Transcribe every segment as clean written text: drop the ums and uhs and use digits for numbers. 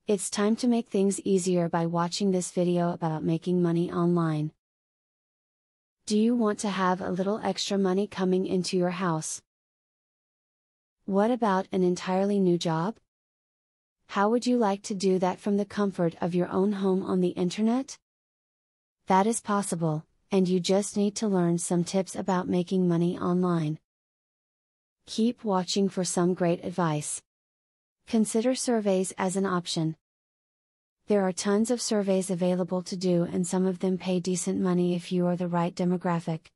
It's time to make things easier by watching this video about making money online. Do you want to have a little extra money coming into your house? What about an entirely new job? How would you like to do that from the comfort of your own home on the internet? That is possible, and you just need to learn some tips about making money online. Keep watching for some great advice. Consider surveys as an option. There are tons of surveys available to do, and some of them pay decent money if you are the right demographic.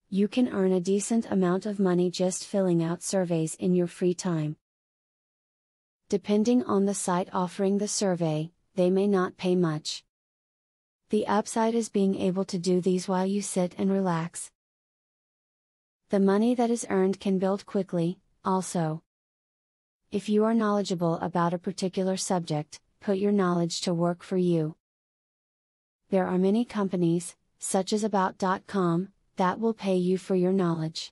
You can earn a decent amount of money just filling out surveys in your free time. Depending on the site offering the survey, they may not pay much. The upside is being able to do these while you sit and relax. The money that is earned can build quickly, also. If you are knowledgeable about a particular subject, put your knowledge to work for you. There are many companies, such as About.com, that will pay you for your knowledge.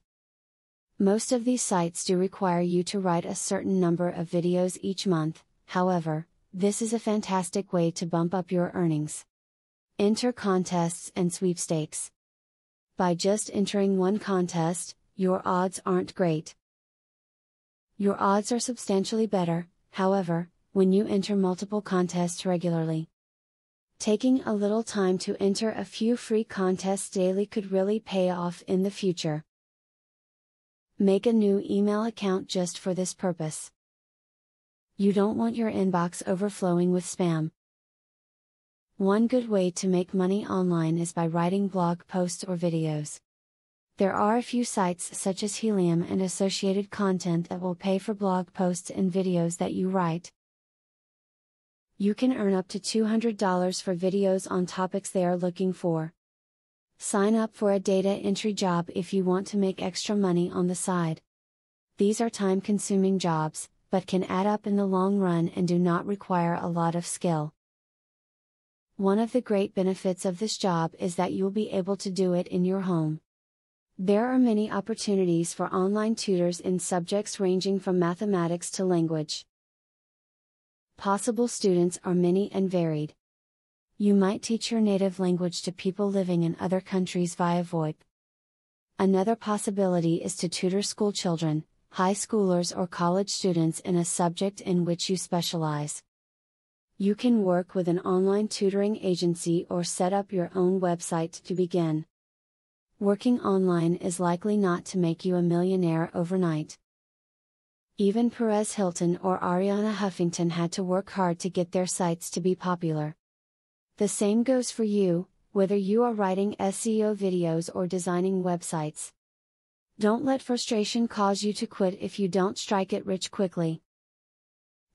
Most of these sites do require you to write a certain number of videos each month, however, this is a fantastic way to bump up your earnings. Enter contests and sweepstakes. By just entering one contest, your odds aren't great. Your odds are substantially better, however, when you enter multiple contests regularly. Taking a little time to enter a few free contests daily could really pay off in the future. Make a new email account just for this purpose. You don't want your inbox overflowing with spam. One good way to make money online is by writing blog posts or videos. There are a few sites such as Helium and Associated Content that will pay for blog posts and videos that you write. You can earn up to $200 for videos on topics they are looking for. Sign up for a data entry job if you want to make extra money on the side. These are time-consuming jobs, but can add up in the long run and do not require a lot of skill. One of the great benefits of this job is that you'll be able to do it in your home. There are many opportunities for online tutors in subjects ranging from mathematics to language. Possible students are many and varied. You might teach your native language to people living in other countries via VoIP. Another possibility is to tutor school children, high schoolers or college students in a subject in which you specialize. You can work with an online tutoring agency or set up your own website to begin. Working online is likely not to make you a millionaire overnight. Even Perez Hilton or Arianna Huffington had to work hard to get their sites to be popular. The same goes for you, whether you are writing SEO videos or designing websites. Don't let frustration cause you to quit if you don't strike it rich quickly.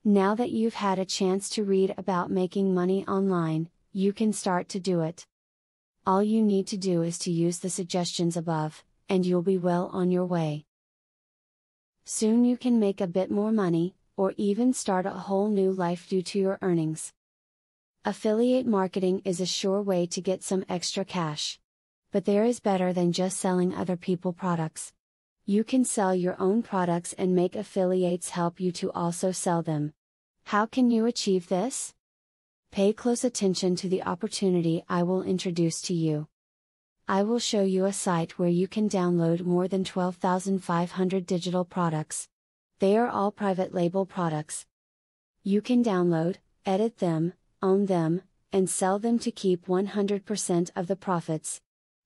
Now that you've had a chance to read about making money online, you can start to do it. All you need to do is to use the suggestions above, and you'll be well on your way. Soon you can make a bit more money, or even start a whole new life due to your earnings. Affiliate marketing is a sure way to get some extra cash. But there is better than just selling other people's products. You can sell your own products and make affiliates help you to also sell them. How can you achieve this? Pay close attention to the opportunity I will introduce to you. I will show you a site where you can download more than 12,500 digital products. They are all private label products. You can download, edit them, own them, and sell them to keep 100% of the profits.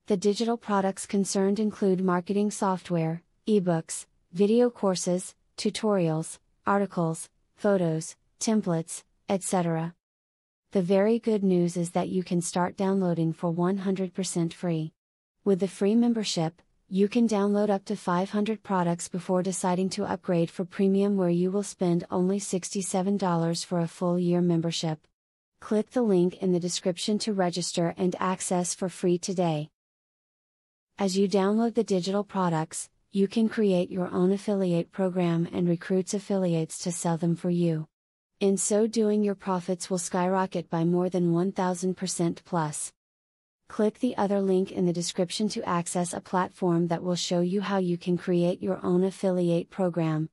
The digital products concerned include marketing software, ebooks, video courses, tutorials, articles, photos, templates, etc. The very good news is that you can start downloading for 100% free. With the free membership, you can download up to 500 products before deciding to upgrade for premium, where you will spend only $67 for a full year membership. Click the link in the description to register and access for free today. As you download the digital products, you can create your own affiliate program and recruit affiliates to sell them for you. In so doing, your profits will skyrocket by more than 1,000% plus. Click the other link in the description to access a platform that will show you how you can create your own affiliate program.